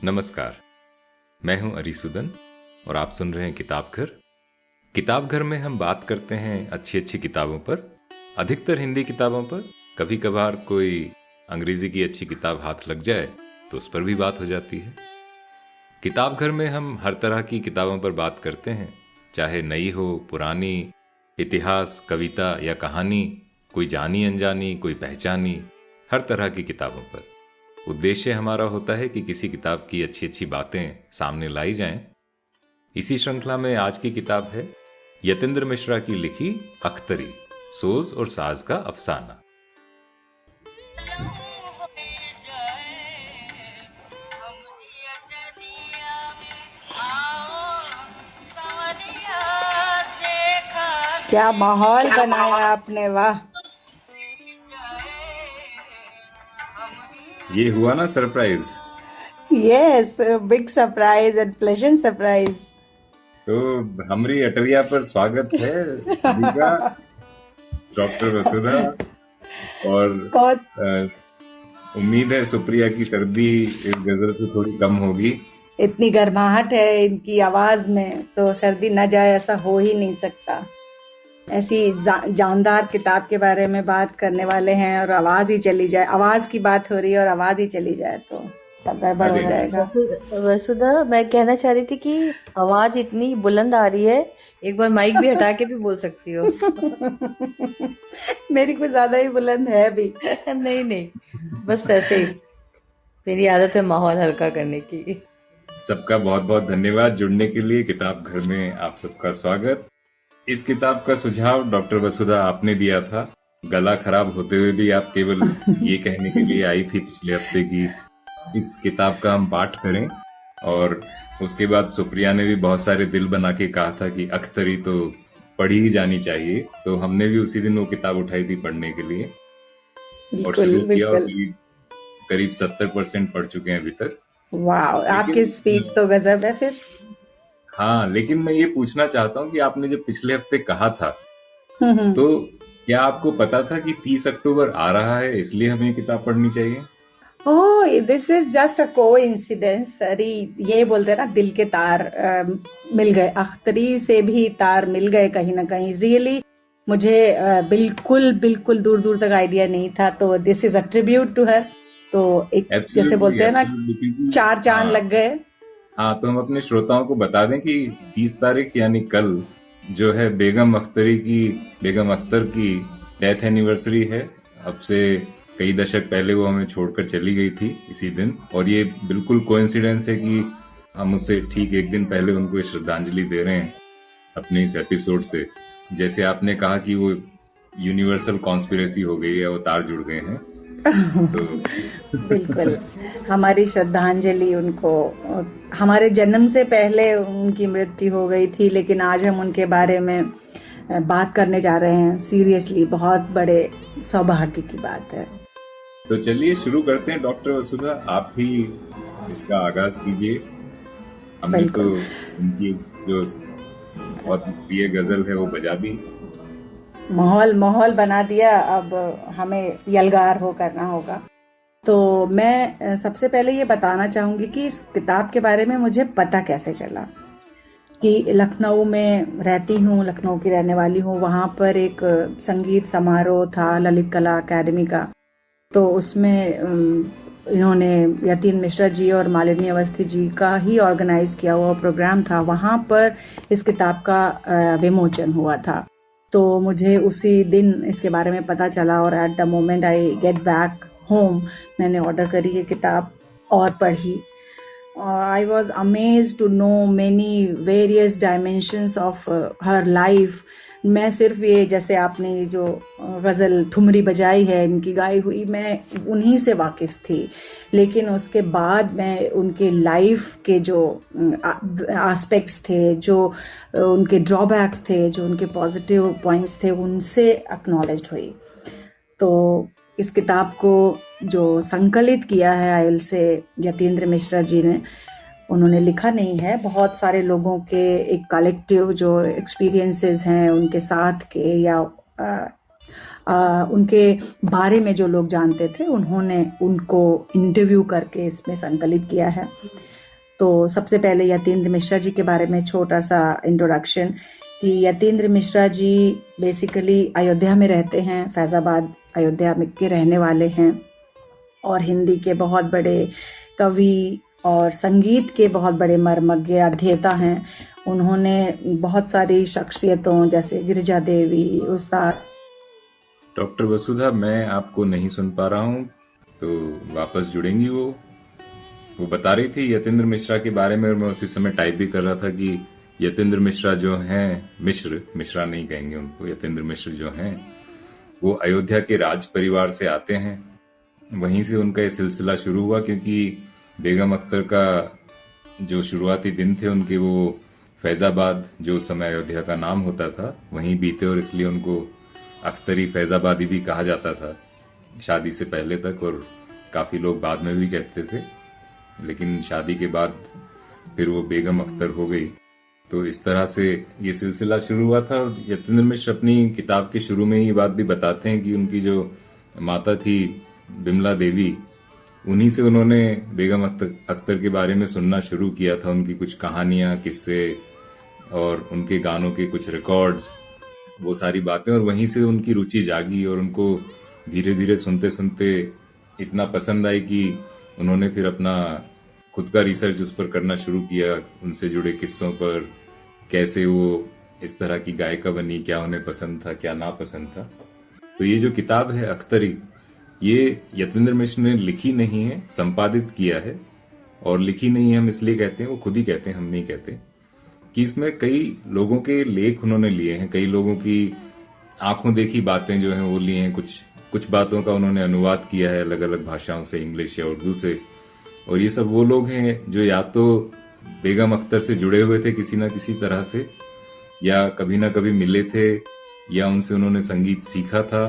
नमस्कार, मैं हूं अरिसुदन और आप सुन रहे हैं किताब घर। किताब घर में हम बात करते हैं अच्छी अच्छी किताबों पर, अधिकतर हिंदी किताबों पर। कभी कभार कोई अंग्रेजी की अच्छी किताब हाथ लग जाए तो उस पर भी बात हो जाती है। किताब घर में हम हर तरह की किताबों पर बात करते हैं, चाहे नई हो, पुरानी, इतिहास, कविता या कहानी, कोई जानी अनजानी, कोई पहचानी, हर तरह की किताबों पर। उद्देश्य हमारा होता है कि किसी किताब की अच्छी अच्छी बातें सामने लाई जाएं। इसी श्रृंखला में आज की किताब है यतीन्द्र मिश्रा की लिखी अख्तरी, सोज और साज का अफसाना। क्या माहौल बनाया आपने, वाह। ये हुआ ना surprise. Yes, big surprise and pleasant surprise. तो हमारी अटरिया पर स्वागत है सभी का, डॉक्टर वसुधा। और उम्मीद है सुप्रिया की सर्दी इस गजल से थोड़ी कम होगी। इतनी गर्माहट है इनकी आवाज में, तो सर्दी न जाए ऐसा हो ही नहीं सकता। ऐसी जानदार किताब के बारे में बात करने वाले हैं और आवाज ही चली जाए, आवाज की बात हो रही है और आवाज ही चली जाए तो सब गड़बड़ हो जाएगा। वसुधा, मैं कहना चाह रही थी कि आवाज इतनी बुलंद आ रही है, एक बार माइक भी हटा के भी बोल सकती हो। मेरी कुछ ज्यादा ही बुलंद है भी। नहीं, बस ऐसे ही मेरी आदत है माहौल हल्का करने की। सबका बहुत बहुत धन्यवाद जुड़ने के लिए। किताब घर में आप सबका स्वागत। इस किताब का सुझाव डॉक्टर वसुधा आपने दिया था। गला खराब होते हुए भी आप केवल ये कहने के लिए आई थी पिछले हफ्ते की इस किताब का हम पाठ करें, और उसके बाद सुप्रिया ने भी बहुत सारे दिल बना के कहा था कि अख्तरी तो पढ़ी ही जानी चाहिए। तो हमने भी उसी दिन वो किताब उठाई थी पढ़ने के लिए और शुरू किया, और करीब 70% पढ़ चुके हैं अभी तक। वाह, आपकी स्पीड तो गजब है फिर। हाँ, लेकिन मैं ये पूछना चाहता हूँ कि आपने जब पिछले हफ्ते कहा था तो क्या आपको पता था कि 30 अक्टूबर आ रहा है, इसलिए हमें किताब पढ़नी चाहिए? Oh, this is just a coincidence. अरे ये बोलते हैं ना, दिल के तार मिल गए। अख्तरी से भी तार मिल गए कहीं ना कहीं। रियली मुझे बिल्कुल बिल्कुल दूर दूर तक आइडिया नहीं था, तो this is a tribute to her. तो एक जैसे बोलते हैं ना, 4 चांद लग गए। हाँ, तो हम अपने श्रोताओं को बता दें कि 30 तारीख यानी कल जो है बेगम अख्तर की डेथ एनिवर्सरी है। अब से कई दशक पहले वो हमें छोड़कर चली गई थी इसी दिन, और ये बिल्कुल कोइंसिडेंस है कि हम उससे ठीक एक दिन पहले उनको श्रद्धांजलि दे रहे हैं अपने इस एपिसोड से। जैसे आपने कहा कि वो यूनिवर्सल कॉन्स्पिरेसी हो गई है, वो तार जुड़ गए हैं। तो बिल्कुल हमारी श्रद्धांजलि उनको। हमारे जन्म से पहले उनकी मृत्यु हो गई थी, लेकिन आज हम उनके बारे में बात करने जा रहे हैं। सीरियसली बहुत बड़े सौभाग्य की बात है। तो चलिए शुरू करते हैं। डॉक्टर वसुधा, आप ही इसका आगाज कीजिए। हमने तो उनकी जो बहुत प्रिय गजल है वो बजा दी, माहौल बना दिया। अब हमें यलगार हो करना होगा। तो मैं सबसे पहले ये बताना चाहूंगी कि इस किताब के बारे में मुझे पता कैसे चला। कि लखनऊ में रहती हूँ, लखनऊ की रहने वाली हूँ। वहाँ पर एक संगीत समारोह था ललित कला अकेडमी का। तो उसमें इन्होंने यतीन्द्र मिश्रा जी और मालिनी अवस्थी जी का ही ऑर्गेनाइज किया हुआ प्रोग्राम था। वहाँ पर इस किताब का विमोचन हुआ था। तो मुझे उसी दिन इसके बारे में पता चला, और at the moment I get back home मैंने ऑर्डर करी ये किताब और पढ़ी। I was amazed to know many various dimensions of her life. मैं सिर्फ ये, जैसे आपने जो गजल ठुमरी बजाई है इनकी गाई हुई, मैं उन्हीं से वाकिफ थी, लेकिन उसके बाद मैं उनके लाइफ के जो एस्पेक्ट्स थे, जो उनके ड्रॉबैक्स थे, जो उनके पॉजिटिव पॉइंट्स थे, उनसे एक्नॉलेज्ड हुई। तो इस किताब को जो संकलित किया है आयल से यतीन्द्र मिश्रा जी ने, उन्होंने लिखा नहीं है, बहुत सारे लोगों के एक कलेक्टिव जो एक्सपीरियंसेस हैं उनके साथ के, या उनके बारे में जो लोग जानते थे उन्होंने उनको इंटरव्यू करके इसमें संकलित किया है। तो सबसे पहले यतीन्द्र मिश्रा जी के बारे में छोटा सा इंट्रोडक्शन कि यतीन्द्र मिश्रा जी बेसिकली अयोध्या में रहते हैं, फैजाबाद अयोध्या में के रहने वाले हैं और हिंदी के बहुत बड़े कवि और संगीत के बहुत बड़े मर्मज्ञ अध्येता हैं। उन्होंने बहुत सारी शख्सियतों जैसे गिरिजा देवी, उस्ताद डॉक्टर वसुधा, मैं आपको नहीं सुन पा रहा हूँ, तो वापस जुड़ेंगी वो बता रही थी यतीन्द्र मिश्रा के बारे में, और मैं उसी समय टाइप भी कर रहा था कि यतीन्द्र मिश्रा जो हैं, मिश्रा नहीं कहेंगे उनको, यतीन्द्र मिश्र जो हैं वो अयोध्या के राज परिवार से आते हैं। वहीं से उनका ये सिलसिला शुरू हुआ, क्योंकि बेगम अख्तर का जो शुरुआती दिन थे उनके, वो फैजाबाद जो उस समय अयोध्या का नाम होता था वहीं बीते, और इसलिए उनको अख्तरी फैजाबादी भी कहा जाता था शादी से पहले तक, और काफी लोग बाद में भी कहते थे, लेकिन शादी के बाद फिर वो बेगम अख्तर हो गई। तो इस तरह से ये सिलसिला शुरू हुआ था। और यतीन्द्र मिश्र अपनी किताब के शुरू में ये बात भी बताते हैं कि उनकी जो माता थी बिमला देवी, उन्हीं से उन्होंने बेगम अख्तर के बारे में सुनना शुरू किया था, उनकी कुछ कहानियां, किस्से और उनके गानों के कुछ रिकॉर्ड्स, वो सारी बातें, और वहीं से उनकी रुचि जागी और उनको धीरे धीरे सुनते सुनते इतना पसंद आई कि उन्होंने फिर अपना खुद का रिसर्च उस पर करना शुरू किया, उनसे जुड़े किस्सों पर, कैसे वो इस तरह की गायिका बनी, क्या उन्हें पसंद था, क्या नापसंद था। तो ये जो किताब है अख्तरी, ये यतीन्द्र मिश्र ने लिखी नहीं है, संपादित किया है। और लिखी नहीं है हम इसलिए कहते हैं, वो खुद ही कहते हैं, हम नहीं कहते, कि इसमें कई लोगों के लेख उन्होंने लिए हैं, कई लोगों की आंखों देखी बातें जो हैं वो लिए हैं, कुछ बातों का उन्होंने अनुवाद किया है अलग अलग भाषाओं से, इंग्लिश या उर्दू से। और ये सब वो लोग हैं जो या तो बेगम अख्तर से जुड़े हुए थे किसी न किसी तरह से, या कभी ना कभी मिले थे, या उनसे उन्होंने संगीत सीखा था।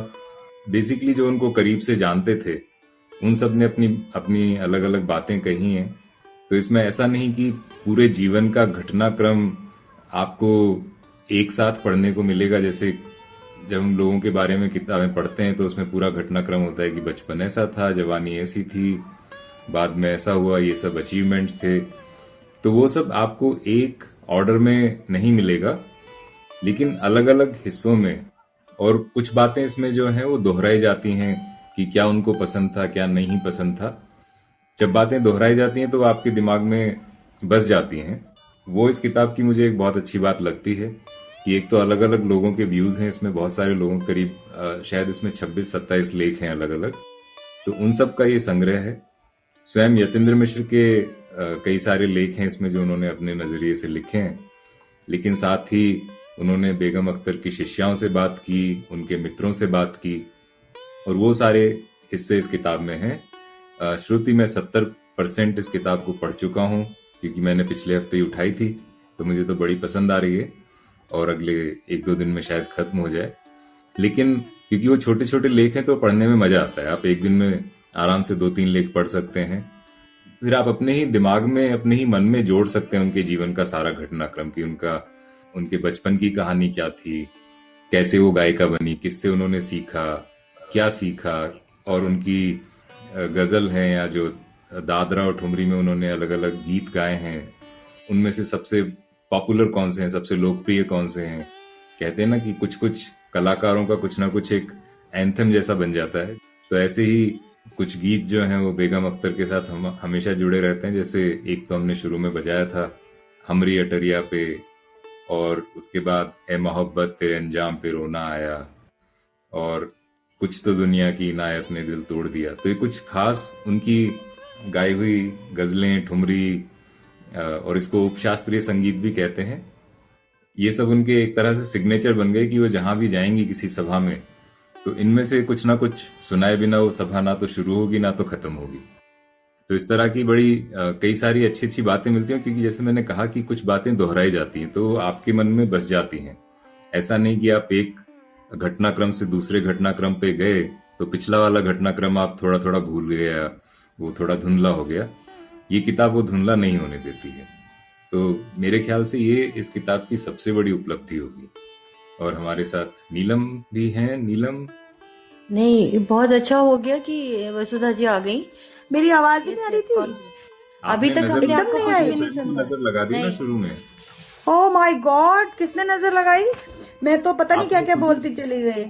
बेसिकली जो उनको करीब से जानते थे उन सब ने अपनी अपनी अलग अलग बातें कही हैं। तो इसमें ऐसा नहीं कि पूरे जीवन का घटनाक्रम आपको एक साथ पढ़ने को मिलेगा। जैसे जब हम लोगों के बारे में किताबें पढ़ते हैं तो उसमें पूरा घटनाक्रम होता है कि बचपन ऐसा था, जवानी ऐसी थी, बाद में ऐसा हुआ, ये सब अचीवमेंट्स थे। तो वो सब आपको एक ऑर्डर में नहीं मिलेगा, लेकिन अलग अलग हिस्सों में। और कुछ बातें इसमें जो हैं वो दोहराई जाती हैं कि क्या उनको पसंद था, क्या नहीं पसंद था। जब बातें दोहराई जाती हैं तो आपके दिमाग में बस जाती हैं। वो इस किताब की मुझे एक बहुत अच्छी बात लगती है कि एक तो अलग अलग लोगों के व्यूज हैं इसमें, बहुत सारे लोगों, करीब शायद इसमें 26-27 लेख हैं अलग अलग। तो उन सब का ये संग्रह है। स्वयं यतीन्द्र मिश्र के कई सारे लेख हैं इसमें जो उन्होंने अपने नजरिए से लिखे हैं, लेकिन साथ ही उन्होंने बेगम अख्तर की शिष्याओं से बात की, उनके मित्रों से बात की, और वो सारे हिस्से इस किताब में हैं। श्रुति, मैं 70% इस किताब को पढ़ चुका हूँ, क्योंकि मैंने पिछले हफ्ते ही उठाई थी, तो मुझे तो बड़ी पसंद आ रही है और अगले 1-2 दिन में शायद खत्म हो जाए। लेकिन क्योंकि वो छोटे छोटे लेख हैं तो पढ़ने में मजा आता है। आप एक दिन में आराम से 2-3 लेख पढ़ सकते हैं, फिर आप अपने ही दिमाग में, अपने ही मन में जोड़ सकते हैं उनके जीवन का सारा घटनाक्रम, की उनके बचपन की कहानी क्या थी, कैसे वो गायिका बनी, किससे उन्होंने सीखा, क्या सीखा, और उनकी गजल हैं या जो दादरा और ठुमरी में उन्होंने अलग अलग गीत गाए हैं, उनमें से सबसे पॉपुलर कौन से हैं, सबसे लोकप्रिय कौन से हैं। कहते हैं ना कि कुछ कुछ कलाकारों का कुछ ना कुछ एक एंथम जैसा बन जाता है। तो ऐसे ही कुछ गीत जो हैं वो बेगम अख्तर के साथ हम हमेशा जुड़े रहते हैं। जैसे एक तो हमने शुरू में बजाया था हमरी अटरिया पे, और उसके बाद ए मोहब्बत तेरे अंजाम पे रोना आया, और कुछ तो दुनिया की इनायत ने दिल तोड़ दिया। तो ये कुछ खास उनकी गाई हुई गजलें, ठुमरी, और इसको उपशास्त्रीय संगीत भी कहते हैं। ये सब उनके एक तरह से सिग्नेचर बन गए कि वो जहां भी जाएंगी किसी सभा में, तो इनमें से कुछ ना कुछ सुनाए बिना वो सभा ना तो शुरू होगी ना तो खत्म होगी। तो इस तरह की बड़ी कई सारी अच्छी अच्छी बातें मिलती हैं, क्योंकि जैसे मैंने कहा कि कुछ बातें दोहराई जाती हैं तो आपके मन में बस जाती हैं। ऐसा नहीं कि आप एक घटनाक्रम से दूसरे घटनाक्रम पे गए तो पिछला वाला घटनाक्रम आप थोड़ा थोड़ा भूल गए या वो थोड़ा धुंधला हो गया। ये किताब वो धुंधला नहीं होने देती है। तो मेरे ख्याल से ये इस किताब की सबसे बड़ी उपलब्धि होगी। और हमारे साथ नीलम भी हैं। नीलम, नहीं, बहुत अच्छा हो गया कि वसुधा जी आ गई। मेरी आवाज ही ये नहीं आ रही सिर्फ थी। कॉल अभी आपने तक नजर हमने एकदम आपका नहीं कुछ आई। भी नहीं सुना। नजर लगा दी ना नहीं, शुरू में। ओ माय गॉड, किसने नजर लगाई? मैं तो पता नहीं क्या आपने क्या खुद ही। बोलती चली गई।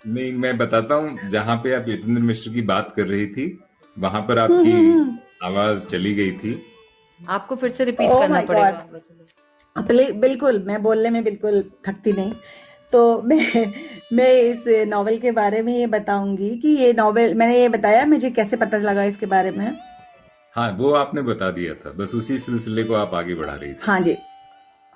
नहीं, मैं बताता हूँ, जहां पे आप यतेंद्र मिश्र की बात कर रही थी वहां पर हम्म आपकी हम्म हम्म। आवाज चली गई थी। आपको फिर से रिपीट ओ करना माय पड़ेगा गॉड। वसुधा। बिल्कुल, मैं बोलने में बिल्कुल थकती नहीं। तो मैं इस नॉवेल के बारे में ये बताऊंगी कि ये नॉवेल, मैंने ये बताया मुझे कैसे पता लगा इसके बारे में। हाँ, वो आपने बता दिया था, बस उसी सिलसिले को आप आगे बढ़ा रही थी। हाँ जी।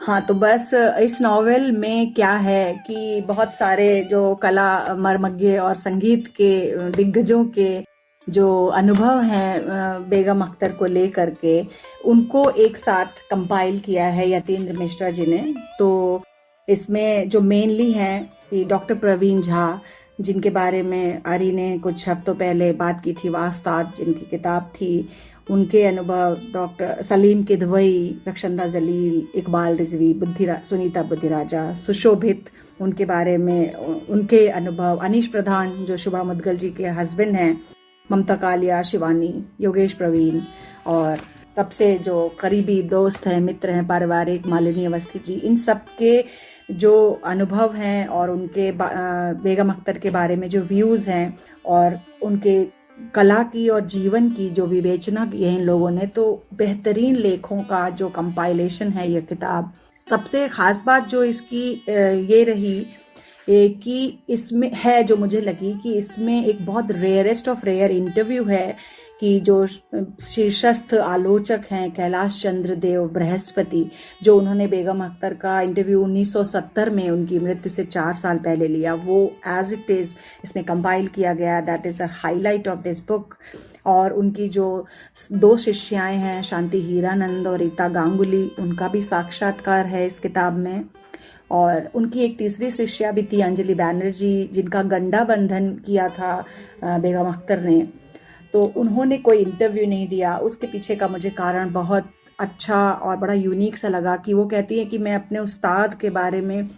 हाँ, तो बस इस नॉवेल में क्या है कि बहुत सारे जो कला मर्मज्ञ और संगीत के दिग्गजों के जो अनुभव हैं बेगम अख्तर को लेकर के, उनको एक साथ कंपाइल किया है यतीन्द्र मिश्रा जी ने। तो इसमें जो मेनली हैं कि डॉक्टर प्रवीण झा, जिनके बारे में आरी ने कुछ हफ्तों पहले बात की थी, वास्ताद जिनकी किताब थी, उनके अनुभव, डॉक्टर सलीम किदवई, रक्षंदा जलील, इकबाल रिजवी, सुनीता बुद्धिराजा, सुशोभित, उनके बारे में उनके अनुभव, अनीश प्रधान जो शुभा मुदगल जी के हस्बैंड हैं, ममता कालिया, शिवानी, योगेश प्रवीण, और सबसे जो करीबी दोस्त हैं, मित्र हैं, पारिवारिक, मालिनी अवस्थी जी, इन सब के जो अनुभव हैं और उनके बेगम अख्तर के बारे में जो व्यूज हैं और उनके कला की और जीवन की जो विवेचना की है इन लोगों ने, तो बेहतरीन लेखों का जो कंपाइलेशन है ये किताब। सबसे खास बात जो इसकी ये रही कि इसमें है, जो मुझे लगी कि इसमें एक बहुत रेयरेस्ट ऑफ रेयर इंटरव्यू है कि जो शीर्षस्थ आलोचक हैं कैलाश चंद्र देव बृहस्पति, जो उन्होंने बेगम अख्तर का इंटरव्यू 1970 में उनकी मृत्यु से 4 साल पहले लिया, वो एज इट इज इसमें कंपाइल किया गया। That is the highlight of this book. और उनकी जो 2 शिष्याएं हैं, शांति हीरानंद और रीता गांगुली, उनका भी साक्षात्कार है इस किताब में। और उनकी एक तीसरी शिष्या भी थी, अंजलि बैनर्जी, जिनका गंडा बंधन किया था बेगम अख्तर ने। तो उन्होंने कोई इंटरव्यू नहीं दिया। उसके पीछे का मुझे कारण बहुत अच्छा और बड़ा यूनिक सा लगा कि वो कहती है कि मैं अपने उस्ताद के बारे में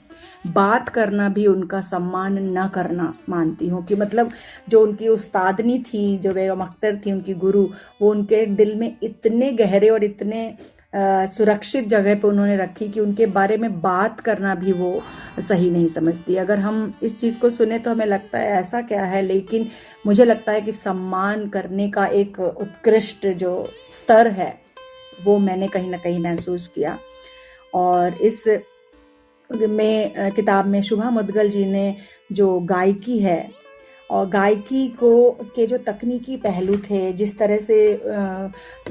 बात करना भी उनका सम्मान न करना मानती हूँ। कि मतलब जो उनकी उस्तादनी थी, जो बेगम अख्तर थी उनकी गुरु, वो उनके दिल में इतने गहरे और इतने सुरक्षित जगह पे उन्होंने रखी कि उनके बारे में बात करना भी वो सही नहीं समझती। अगर हम इस चीज़ को सुने तो हमें लगता है ऐसा क्या है, लेकिन मुझे लगता है कि सम्मान करने का एक उत्कृष्ट जो स्तर है वो मैंने कहीं ना कहीं महसूस किया। और इस में किताब में शुभा मुदगल जी ने जो गायकी है और गायकी को के जो तकनीकी पहलू थे, जिस तरह से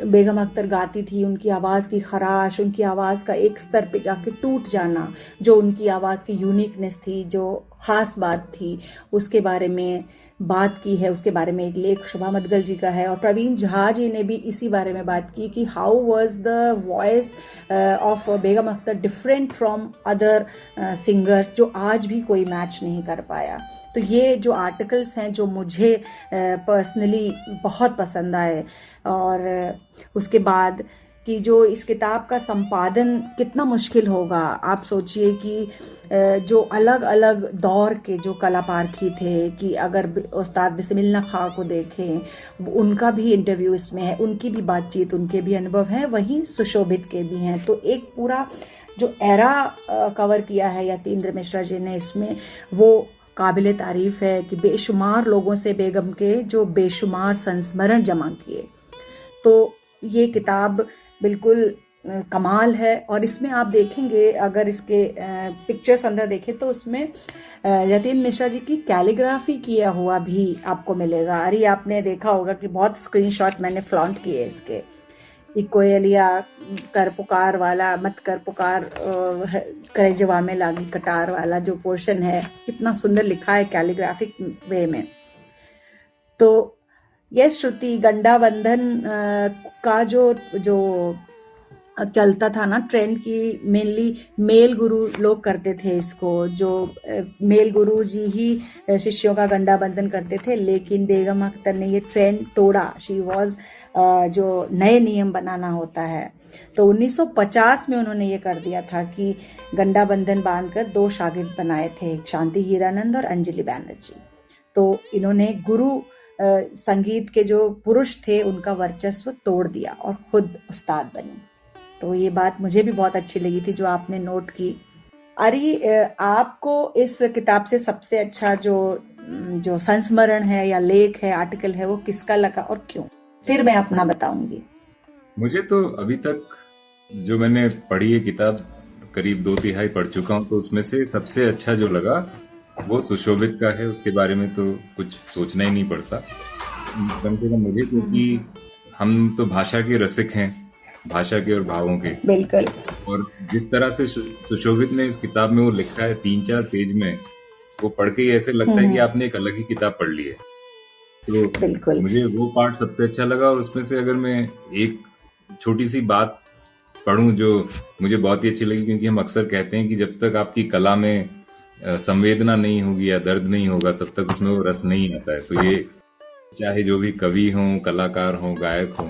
बेगम अख्तर गाती थी, उनकी आवाज़ की खराश, उनकी आवाज़ का एक स्तर पे जाके टूट जाना, जो उनकी आवाज़ की यूनिकनेस थी, जो ख़ास बात थी, उसके बारे में बात की है। उसके बारे में एक लेख शुभा मुदगल जी का है और प्रवीण झा जी ने भी इसी बारे में बात की कि how was the voice of Begum Akhtar different from other singers, जो आज भी कोई मैच नहीं कर पाया। तो ये जो आर्टिकल्स हैं जो मुझे पर्सनली बहुत पसंद आए। और उसके बाद कि जो इस किताब का संपादन कितना मुश्किल होगा। आप सोचिए कि जो अलग अलग दौर के जो कला पारखी थे, कि अगर उस्ताद बिस्मिल्लाह खां को देखें, उनका भी इंटरव्यू इसमें है, उनकी भी बातचीत, उनके भी अनुभव हैं, वहीं सुशोभित के भी हैं। तो एक पूरा जो एरा कवर किया है यतीन्द्र मिश्रा जी ने इसमें, वो काबिले तारीफ है कि बेशुमार लोगों से बेगम के जो बेशुमार संस्मरण जमा किए। तो ये किताब बिल्कुल कमाल है। और इसमें आप देखेंगे, अगर इसके पिक्चर्स अंदर देखें तो उसमें यतीन्द्र मिश्रा जी की कैलीग्राफी किया हुआ भी आपको मिलेगा। अरे आपने देखा होगा कि बहुत स्क्रीनशॉट मैंने फ्लॉन्ट किए इसके। कोयलिया कर पुकार वाला, मत कर पुकार करे जवा में लागी कटार वाला जो पोर्शन है, कितना सुंदर लिखा है कैलीग्राफिक वे में। तो ये श्रुति गंडा बंधन का जो चलता था ना ट्रेंड की, मेनली मेल गुरु लोग करते थे इसको, जो मेल गुरु जी ही शिष्यों का गंडा बंधन करते थे। लेकिन बेगम अख्तर ने ये ट्रेंड तोड़ा। शी वॉज जो नए नियम बनाना होता है, तो 1950 में उन्होंने ये कर दिया था कि गंडा बंधन बांधकर 2 शागिर्द बनाए थे, शांति हीरानंद और अंजलि बैनर्जी। तो इन्होंने गुरु संगीत के जो पुरुष थे उनका वर्चस्व तोड़ दिया और खुद उस्ताद बनी। तो ये बात मुझे भी बहुत अच्छी लगी थी जो आपने नोट की। अरे आपको इस किताब से सबसे अच्छा जो संस्मरण है या लेख है, आर्टिकल है, वो किसका लगा और क्यों? फिर मैं अपना बताऊंगी। मुझे तो अभी तक जो मैंने पढ़ी है किताब, करीब 2/3 पढ़ चुका हूँ, तो उसमें से सबसे अच्छा जो लगा वो सुशोभित का है। उसके बारे में तो कुछ सोचना ही नहीं पड़ता, कम से कम मुझे, क्योंकि हम तो भाषा के रसिक हैं, भाषा के और भावों के। बिल्कुल। और जिस तरह से सुशोभित ने इस किताब में वो लिखा है 3-4 पेज में, वो पढ़ के ही ऐसे लगता है कि आपने एक अलग ही किताब पढ़ ली है। तो बिल्कुल मुझे वो पार्ट सबसे अच्छा लगा। और उसमें से अगर मैं एक छोटी सी बात पढ़ूं जो मुझे बहुत ही अच्छी लगी, क्योंकि हम अक्सर कहते हैं कि जब तक आपकी कला में संवेदना नहीं होगी या दर्द नहीं होगा तब तक उसमें वो रस नहीं आता है। तो ये चाहे जो भी कवि हों, कलाकार हों, गायक हों,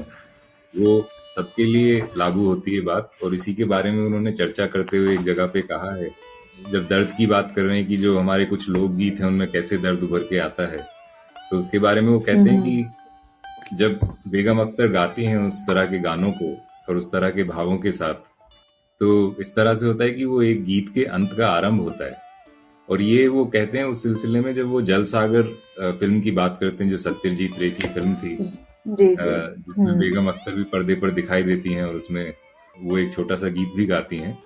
वो सबके लिए लागू होती है बात। और इसी के बारे में उन्होंने चर्चा करते हुए एक जगह पे कहा है, जब दर्द की बात कर रहे हैं कि जो हमारे कुछ लोकगीत हैं उनमें कैसे दर्द उभर के आता है, तो उसके बारे में वो कहते हैं कि जब बेगम अख्तर गाती हैं उस तरह के गानों को और उस तरह के भावों के साथ, तो इस तरह से होता है कि वो एक गीत के अंत का आरंभ होता है। और ये वो कहते हैं उस सिलसिले में जब वो जल सागर फिल्म की बात करते हैं, जो सत्यजीत रे की फिल्म थी, जी जिसमें बेगम अख्तर भी पर्दे पर दिखाई देती हैं और उसमें वो एक छोटा सा गीत भी गाती हैं।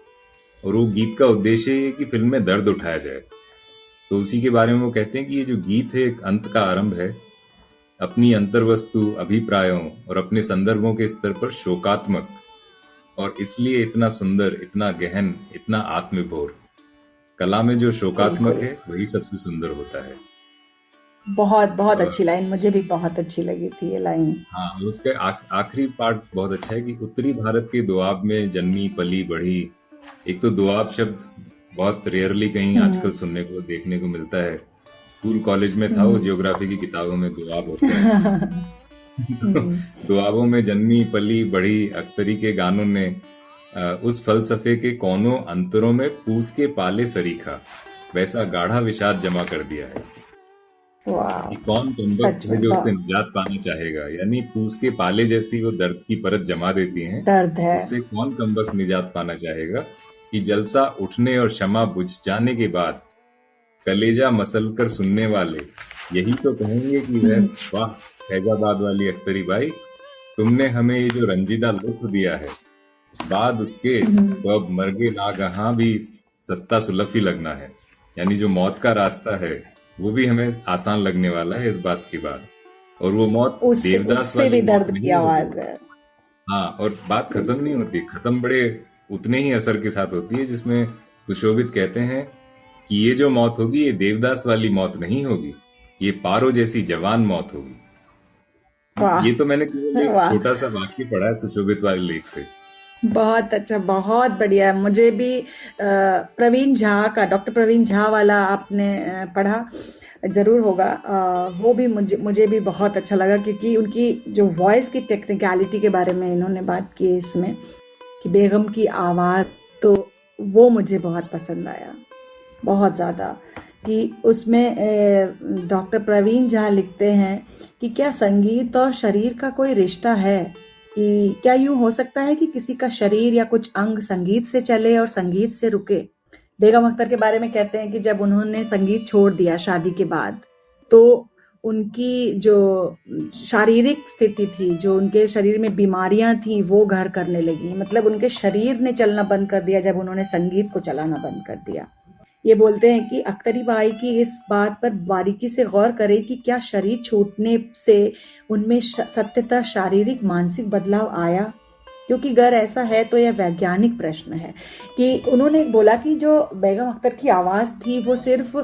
और वो गीत का उद्देश्य ये कि फिल्म में दर्द उठाया जाए। तो उसी के बारे में वो कहते हैं कि ये जो गीत है एक अंत का आरंभ है, अपनी अंतर्वस्तु, अभिप्रायों और अपने संदर्भों के स्तर पर शोकात्मक, और इसलिए इतना सुंदर, इतना गहन, इतना आत्मविभोर। कला में जो शोकात्मक है वही सबसे सुंदर होता है। बहुत बहुत अच्छी लाइन, मुझे भी बहुत अच्छी लगी थी ये लाइन। हाँ, उसके आखिरी पार्ट बहुत अच्छा है कि उत्तरी भारत के दोआब में जन्मी पली बढ़ी। एक तो दोआब शब्द बहुत रेयरली कहीं आजकल सुनने को देखने को मिलता है। स्कूल कॉलेज में था वो, जियोग्राफी की किताबों में दोआब होते हैं। दोआबों में जन्मी पली बढ़ी अख्तरी के गानों ने उस फलसफे के कोनों अंतरों में पूस के पाले सरीखा, वैसा गाढ़ा विषाद जमा कर दिया है कि कौन कमबख्त है जो उससे निजात पाना चाहेगा। यानी पूस के पाले जैसी वो दर्द की परत जमा देती हैं, दर्द है, उससे कौन कमबख्त निजात पाना चाहेगा कि जलसा उठने और शमा बुझ जाने के बाद कलेजा मसल कर सुनने वाले यही तो कहेंगे कि वह वाह फैजाबाद वाली अख्तरी बाई, तुमने हमें ये जो रंजीदा लुत्फ दिया है, बाद उसके तो अब मर्गे नागहां भी सस्ता सुलभ ही लगना है। यानी जो मौत का रास्ता है वो भी हमें आसान लगने वाला है इस बात के बाद। और वो मौत देवदास वाली भी दर्द की आवाज है। हाँ, और बात खत्म नहीं होती, खत्म बड़े उतने ही असर के साथ होती है, जिसमें सुशोभित कहते हैं कि ये जो मौत होगी ये देवदास वाली मौत नहीं होगी, ये पारो जैसी जवान मौत होगी। ये तो मैंने केवल एक छोटा सा वाक्य पढ़ा है सुशोभित वाले लेख से। बहुत अच्छा, बहुत बढ़िया। मुझे भी प्रवीण झा का, डॉक्टर प्रवीण झा वाला आपने पढ़ा, जरूर होगा। वो भी मुझे भी बहुत अच्छा लगा, क्योंकि उनकी जो वॉइस की टेक्निकलिटी के बारे में इन्होंने बात की इसमें, कि बेगम की आवाज़, तो वो मुझे बहुत पसंद आया, बहुत ज़्यादा। कि उसमें डॉक्टर प्रवीण झा लिखते हैं कि क्या संगीत और शरीर का कोई रिश्ता है, कि क्या यूं हो सकता है कि किसी का शरीर या कुछ अंग संगीत से चले और संगीत से रुके। बेगम अख्तर के बारे में कहते हैं कि जब उन्होंने संगीत छोड़ दिया शादी के बाद, तो उनकी जो शारीरिक स्थिति थी, जो उनके शरीर में बीमारियां थी, वो घर करने लगी। मतलब उनके शरीर ने चलना बंद कर दिया जब उन्होंने संगीत को चलाना बंद कर दिया। ये बोलते हैं कि अख्तरी बाई की इस बात पर बारीकी से गौर करें कि क्या शरीर छूटने से उनमें सत्यतः शारीरिक मानसिक बदलाव आया, क्योंकि अगर ऐसा है तो यह वैज्ञानिक प्रश्न है। कि उन्होंने बोला कि जो बेगम अख्तर की आवाज़ थी वो सिर्फ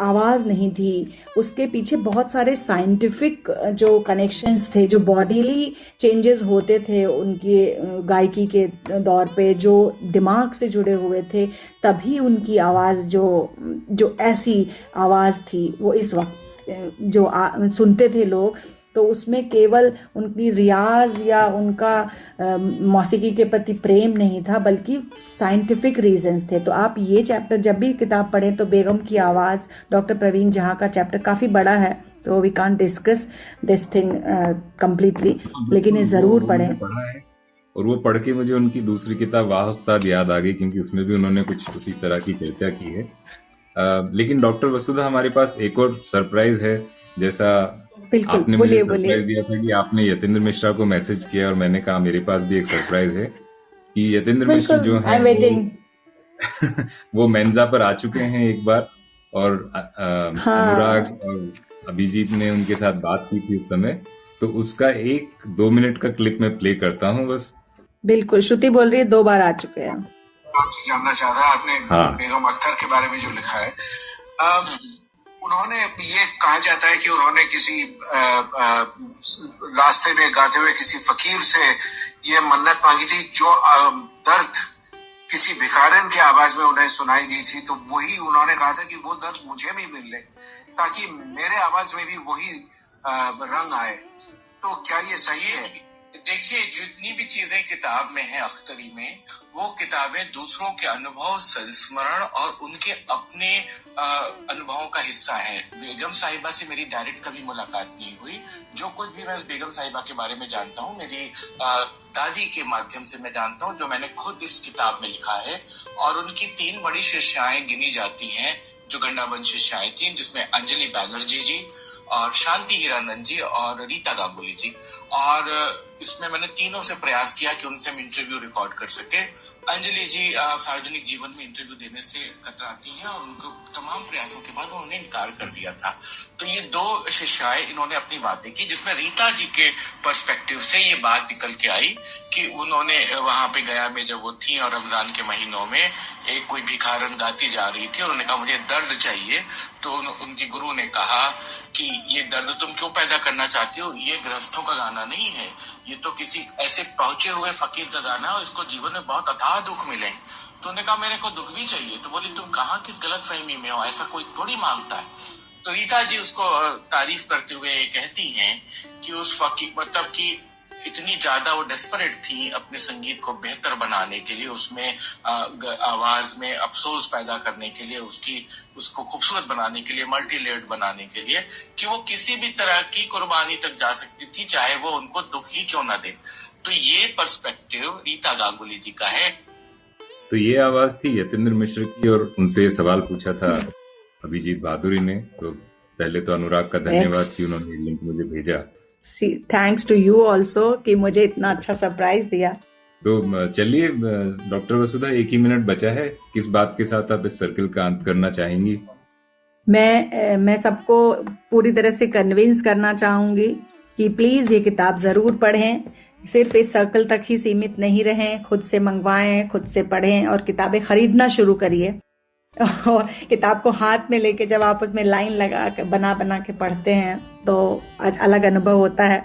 आवाज़ नहीं थी, उसके पीछे बहुत सारे साइंटिफिक जो कनेक्शंस थे, जो बॉडीली चेंजेस होते थे उनकी गायकी के दौर पे, जो दिमाग से जुड़े हुए थे, तभी उनकी आवाज़ जो ऐसी आवाज़ थी वो इस वक्त जो सुनते थे लोग, तो उसमें केवल उनकी रियाज या उनका मौसीकी के प्रति प्रेम नहीं था, बल्कि साइंटिफिक रीजंस थे। तो आप ये चैप्टर जब भी किताब पढ़ें तो बेगम की आवाज़, डॉक्टर प्रवीण जहाँ का चैप्टर काफ़ी बड़ा है, तो we can't discuss this thing completely, लेकिन ये ज़रूर पढ़ें। और वो पढ़ के मुझे उनकी दूसरी किताब वाह उस्ताद याद आ गई, क्योंकि उसमें भी उन्होंने कुछ उसी तरह की चर्चा की है। लेकिन डॉक्टर वसुधा, हमारे पास एक और सरप्राइज है। जैसा आपने मुझे सरप्राइज दिया था कि आपने यतेंद्र मिश्रा को मैसेज किया, और मैंने कहा मेरे पास भी एक सरप्राइज है कि यतेंद्र मिश्रा जो है वो मेंजा पर आ चुके हैं एक बार, और अनुराग और अभिजीत ने उनके साथ बात की थी उस समय, तो उसका 1-2 मिनट का क्लिप में प्ले करता हूँ बस। बिल्कुल, श्रुति बोल रही है 2 बार आ चुके हैं। आपसे जानना चाह रहा है, आपने बेगम अख्तर के बारे में जो लिखा है, उन्होंने, ये कहा जाता है कि उन्होंने किसी रास्ते में गाते हुए किसी फकीर से ये मन्नत मांगी थी, जो दर्द किसी भिखारन की आवाज में उन्हें सुनाई दी थी, तो वही उन्होंने कहा था कि वो दर्द मुझे भी मिल ले, ताकि मेरे आवाज में भी वही रंग आए। तो क्या ये सही है? देखिए, जितनी भी चीजें किताब में है अख्तरी में, वो किताबें दूसरों के अनुभव, संस्मरण और उनके अपने अनुभवों का हिस्सा है। बेगम साहिबा से मेरी डायरेक्ट कभी मुलाकात नहीं हुई। जो कुछ भी मैं बेगम साहिबा के बारे में जानता हूँ, मेरी दादी के माध्यम से मैं जानता हूँ, जो मैंने खुद इस किताब में लिखा है। और उनकी 3 बड़ी शिष्याएं गिनी जाती हैं, जो गंडाबंद शिष्याएं थी, जिसमें अंजलि बैनर्जी जी और शांति हीरानंद जी और रीता गांगुली जी। और इसमें मैंने तीनों से प्रयास किया कि उनसे हम इंटरव्यू रिकॉर्ड कर सके। अंजलि जी सार्वजनिक जीवन में इंटरव्यू देने से कतराती हैं, और उनको तमाम प्रयासों के बाद उन्होंने इनकार कर दिया था। तो ये 2 शिष्याएं, इन्होंने अपनी बातें की, जिसमें रीता जी के पर्सपेक्टिव से ये बात निकल के आई कि उन्होंने वहां पे गया में जब वो थी और रमजान के महीनों में एक कोई भिखारन गाती जा रही थी, और उन्होंने कहा मुझे दर्द चाहिए। तो उनकी गुरु ने कहा कि ये दर्द तुम क्यों पैदा करना चाहती हो, ये गृहस्थों का गाना नहीं है, ये तो किसी ऐसे पहुंचे हुए फकीर का गाना है, इसको जीवन में बहुत अथाह दुख मिले। तो उन्होंने कहा मेरे को दुख भी चाहिए। तो बोली तुम कहाँ किस गलत फहमी में हो, ऐसा कोई थोड़ी मांगता है। तो रीता जी उसको तारीफ करते हुए कहती हैं कि उस फकीर, मतलब कि इतनी ज्यादा वो डेस्परेट थी अपने संगीत को बेहतर बनाने के लिए, उसमें आवाज में अफसोस पैदा करने के लिए, उसको खूबसूरत बनाने के लिए, मल्टी लेयर्ड बनाने के लिए, कि वो किसी भी तरह की कुर्बानी तक जा सकती थी, चाहे वो उनको दुख ही क्यों ना दे। तो ये पर्सपेक्टिव रीता गांगुली जी का है। तो ये आवाज थी यतेंद्र मिश्र की, और उनसे सवाल पूछा था अभिजीत बहादुरी ने। तो पहले तो अनुराग का धन्यवाद कि उन्होंने लिंक मुझे भेजा। थैंक्स टू यू ऑल्सो कि मुझे इतना अच्छा सरप्राइज दिया। तो चलिए डॉक्टर वसुधा, 1 ही मिनट बचा है, किस बात के साथ आप इस सर्किल का अंत करना चाहेंगी? मैं सबको पूरी तरह से कन्विंस करना चाहूंगी कि प्लीज ये किताब जरूर पढ़ें। सिर्फ इस सर्कल तक ही सीमित नहीं रहें, खुद से मंगवाएं, खुद से पढ़ें, और किताबें खरीदना शुरू करिए। और किताब को हाथ में लेके जब आप उसमें लाइन लगा के बना के पढ़ते हैं तो अलग अनुभव होता है।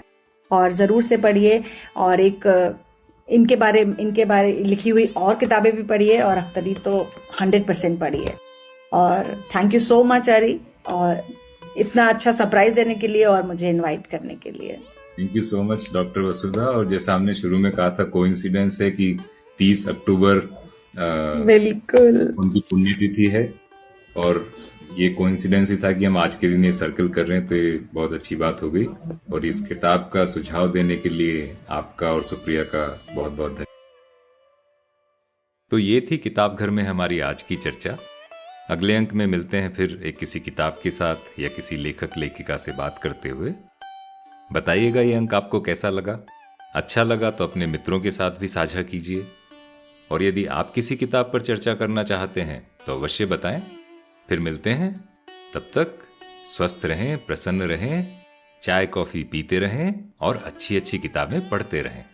और जरूर से पढ़िए, और इनके बारे लिखी हुई और किताबें भी पढ़िए, और अख्तरी तो 100% पढ़िए। और थैंक यू सो मच अरी, और इतना अच्छा सरप्राइज देने के लिए और मुझे इनवाइट करने के लिए। Thank you so much doctor Vasudha. और जैसा हमने शुरू में कहा था, कोइंसिडेंस है कि 30 अक्टूबर बिल्कुल उनकी पुण्यतिथि है, और ये कोइंसिडेंस ही था कि हम आज के दिन ये सर्कल कर रहे हैं, तो ये बहुत अच्छी बात हो गई। और इस किताब का सुझाव देने के लिए आपका और सुप्रिया का बहुत बहुत धन्यवाद। तो ये थी किताब घर में हमारी आज की चर्चा। अगले अंक में मिलते हैं फिर एक किसी किताब के साथ या किसी लेखक लेखिका से बात करते हुए। बताइएगा ये अंक आपको कैसा लगा। अच्छा लगा तो अपने मित्रों के साथ भी साझा कीजिए, और यदि आप किसी किताब पर चर्चा करना चाहते हैं तो अवश्य बताएं। फिर मिलते हैं, तब तक स्वस्थ रहें, प्रसन्न रहें, चाय कॉफी पीते रहें और अच्छी अच्छी किताबें पढ़ते रहें।